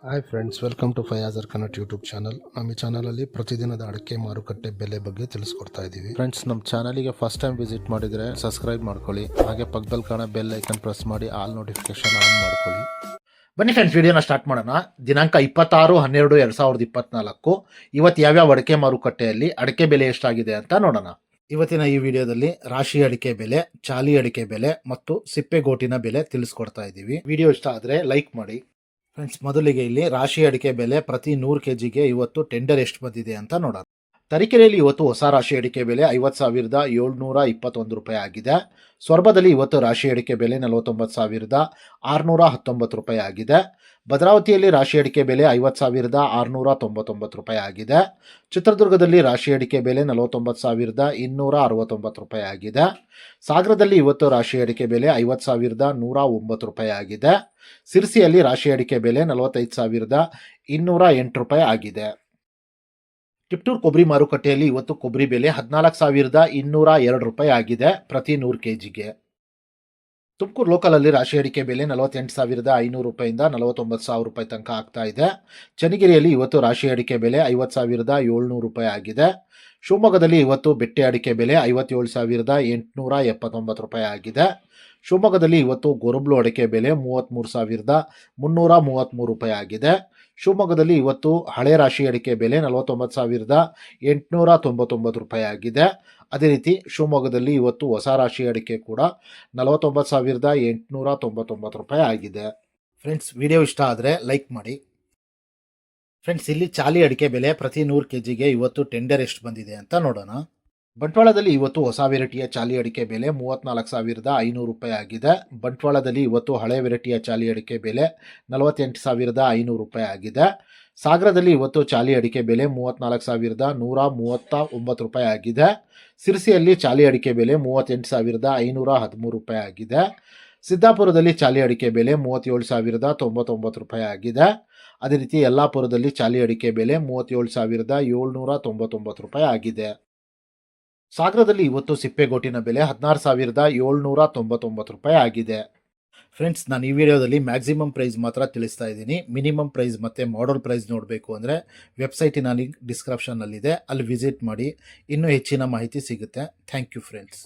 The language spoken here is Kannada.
ಹಾಯ್ ಫ್ರೆಂಡ್ಸ್, ವೆಲ್ಕಮ್ ಟು ಫಯಾಜರ್ ಕನ್ನಡ ಯೂಟ್ಯೂಬ್ ಚಾನಲ್. ನಮ್ಮ ಈ ಚಾನಲಲ್ಲಿ ಪ್ರತಿದಿನದ ಅಡಿಕೆ ಮಾರುಕಟ್ಟೆ ಬೆಲೆ ಬಗ್ಗೆ ತಿಳಿಸ್ಕೊಡ್ತಾ ಇದ್ದೀವಿ. ಫ್ರೆಂಡ್ಸ್, ನಮ್ಮ ಚಾನಲಿಗೆ ಫಸ್ಟ್ ಟೈಮ್ ವಿಸಿಟ್ ಮಾಡಿದರೆ ಸಬ್ಸ್ಕ್ರೈಬ್ ಮಾಡ್ಕೊಳ್ಳಿ. ಹಾಗೆ ಪಕ್ಕದಲ್ಲಿ ಕಾಣೋ ಬೆಲ್ ಐಕನ್ ಪ್ರೆಸ್ ಮಾಡಿ ಆಲ್ ನೋಟಿಫಿಕೇಶನ್ ಆನ್ ಮಾಡ್ಕೊಳ್ಳಿ. ಬನ್ನಿ ಫ್ರೆಂಡ್ಸ್, ವಿಡಿಯೋನ ಸ್ಟಾರ್ಟ್ ಮಾಡೋಣ. ದಿನಾಂಕ 26/12/2024. ಇವತ್ತು ಯಾವ್ಯಾವ ಅಡಿಕೆ ಮಾರುಕಟ್ಟೆಯಲ್ಲಿ ಅಡಿಕೆ ಬೆಲೆ ಎಷ್ಟಾಗಿದೆ ಅಂತ ನೋಡೋಣ. ಇವತ್ತಿನ ಈ ವಿಡಿಯೋದಲ್ಲಿ ರಾಶಿ ಅಡಿಕೆ ಬೆಲೆ, ಚಾಲಿ ಅಡಿಕೆ ಬೆಲೆ ಮತ್ತು ಸಿಪ್ಪೆಗೋಟಿನ ಬೆಲೆ ತಿಳಿಸ್ಕೊಡ್ತಾ ಇದ್ದೀವಿ. ವಿಡಿಯೋ ಇಷ್ಟ ಆದರೆ ಲೈಕ್ ಮಾಡಿ. ಫ್ರೆಂಡ್ಸ್, ಮೊದಲಿಗೆ ಇಲ್ಲಿ ರಾಶಿ ಅಡಿಕೆ ಬೆಲೆ ಪ್ರತಿ 100 kgಗೆ ಇವತ್ತು ಟೆಂಡರ್ ಎಷ್ಟು ಬಂದಿದೆ ಅಂತ ನೋಡೋಣ. ತರೀಕೆರೆಯಲ್ಲಿ ಇವತ್ತು ಹೊಸ ರಾಶಿ ಅಡಿಕೆ ಬೆಲೆ 50,721 ರೂಪಾಯಿ ಆಗಿದೆ. ಸೊರಬದಲ್ಲಿ ಇವತ್ತು ರಾಶಿ ಅಡಿಕೆ ಬೆಲೆ 49,619 ರೂಪಾಯಿ ಆಗಿದೆ. ಭದ್ರಾವತಿಯಲ್ಲಿ ರಾಶಿ ಅಡಿಕೆ ಬೆಲೆ 50,699 ರೂಪಾಯಿ ಆಗಿದೆ. ಚಿತ್ರದುರ್ಗದಲ್ಲಿ ರಾಶಿ ಅಡಿಕೆ ಬೆಲೆ 49,269 ರೂಪಾಯಿ ಆಗಿದೆ. ಸಾಗರದಲ್ಲಿ ಇವತ್ತು ರಾಶಿ ಅಡಿಕೆ ಬೆಲೆ 50,109 ರೂಪಾಯಿ ಆಗಿದೆ. ಸಿರ್ಸಿಯಲ್ಲಿ ರಾಶಿ ಅಡಿಕೆ ಬೆಲೆ 45,208 ರೂಪಾಯಿ ಆಗಿದೆ. ಟಿಪ್ಟೂರ್ ಕೊಬ್ಬರಿ ಮಾರುಕಟ್ಟೆಯಲ್ಲಿ ಇವತ್ತು ಕೊಬ್ಬರಿ ಬೆಲೆ 14,202 ರೂಪಾಯಿ ಆಗಿದೆ ಪ್ರತಿ 100 kgಗೆ. ತುಮಕೂರು ಲೋಕಲಲ್ಲಿ ರಾಶಿ ಅಡಿಕೆ ಬೆಲೆ 48,500 ರೂಪಾಯಿಂದ 49,000 ರೂಪಾಯಿ ತನಕ ಆಗ್ತಾ ಇದೆ. ಚನ್ನಗಿರಿಯಲ್ಲಿ ಇವತ್ತು ರಾಶಿ ಅಡಿಕೆ ಬೆಲೆ 50,700 ರೂಪಾಯಿ ಆಗಿದೆ. ಶಿವಮೊಗ್ಗದಲ್ಲಿ ಇವತ್ತು ಬೆಟ್ಟೆ ಅಡಿಕೆ ಬೆಲೆ 57,879 ರೂಪಾಯಿ ಆಗಿದೆ. ಶಿವಮೊಗ್ಗದಲ್ಲಿ ಇವತ್ತು ಗೊರಬ್ಲು ಅಡಿಕೆ ಬೆಲೆ 33,333 ರೂಪಾಯಿ ಆಗಿದೆ. ಶಿವಮೊಗ್ಗದಲ್ಲಿ ಇವತ್ತು ಹಳೆ ರಾಶಿ ಅಡಿಕೆ ಬೆಲೆ 49,899 ರೂಪಾಯಿ ಆಗಿದೆ. ಅದೇ ರೀತಿ ಶಿವಮೊಗ್ಗದಲ್ಲಿ ಇವತ್ತು ಹೊಸ ರಾಶಿ ಅಡಿಕೆ ಕೂಡ 49,899 ರೂಪಾಯಿ ಆಗಿದೆ. ಫ್ರೆಂಡ್ಸ್, ವಿಡಿಯೋ ಇಷ್ಟ ಆದರೆ ಲೈಕ್ ಮಾಡಿ. ಫ್ರೆಂಡ್ಸ್, ಇಲ್ಲಿ ಚಾಲಿ ಅಡಿಕೆ ಬೆಲೆ ಪ್ರತಿ 100 kgಗೆ ಇವತ್ತು ಟೆಂಡರ್ ಎಷ್ಟು ಬಂದಿದೆ ಅಂತ ನೋಡೋಣ. ಬಂಟ್ವಾಳದಲ್ಲಿ ಇವತ್ತು ಹೊಸ ವೆರೈಟಿಯ ಚಾಲಿ ಅಡಿಕೆ ಬೆಲೆ 34,500 ರೂಪಾಯಿ ಆಗಿದೆ. ಬಂಟ್ವಾಳದಲ್ಲಿ ಇವತ್ತು ಹಳೆ ವೆರೈಟಿಯ ಚಾಲಿ ಅಡಿಕೆ ಬೆಲೆ 48,500 ರೂಪಾಯಿ ಆಗಿದೆ. ಸಾಗರದಲ್ಲಿ ಇವತ್ತು ಚಾಲಿ ಅಡಿಕೆ ಬೆಲೆ 34,139 ರೂಪಾಯಿ ಆಗಿದೆ. ಸಿರ್ಸಿಯಲ್ಲಿ ಚಾಲಿ ಅಡಿಕೆ ಬೆಲೆ 38,513 ರೂಪಾಯಿ ಆಗಿದೆ. ಸಿದ್ದಾಪುರದಲ್ಲಿ ಚಾಲಿ ಅಡಿಕೆ ಬೆಲೆ 37,099 ರೂಪಾಯಿ ಆಗಿದೆ. ಅದೇ ರೀತಿ ಯಲ್ಲಾಪುರದಲ್ಲಿ ಚಾಲಿ ಅಡಿಕೆ ಬೆಲೆ 37,799 ರೂಪಾಯಿ ಆಗಿದೆ. ಸಾಗರದಲ್ಲಿ ಇವತ್ತು ಸಿಪ್ಪೆಗೋಟಿನ ಬೆಲೆ 16,799 ರೂಪಾಯಿ ಆಗಿದೆ. ಫ್ರೆಂಡ್ಸ್, ನಾನು ಈ ವಿಡಿಯೋದಲ್ಲಿ ಮ್ಯಾಕ್ಸಿಮಮ್ ಪ್ರೈಸ್ ಮಾತ್ರ ತಿಳಿಸ್ತಾ ಇದ್ದೀನಿ. ಮಿನಿಮಮ್ ಪ್ರೈಸ್ ಮತ್ತು ಮಾಡಲ್ ಪ್ರೈಸ್ ನೋಡಬೇಕು ಅಂದರೆ ವೆಬ್ಸೈಟಿನ ಲಿಂಕ್ ಡಿಸ್ಕ್ರಿಪ್ಷನ್ನಲ್ಲಿದೆ, ಅಲ್ಲಿ ವಿಸಿಟ್ ಮಾಡಿ ಇನ್ನೂ ಹೆಚ್ಚಿನ ಮಾಹಿತಿ ಸಿಗುತ್ತೆ. Thank you friends.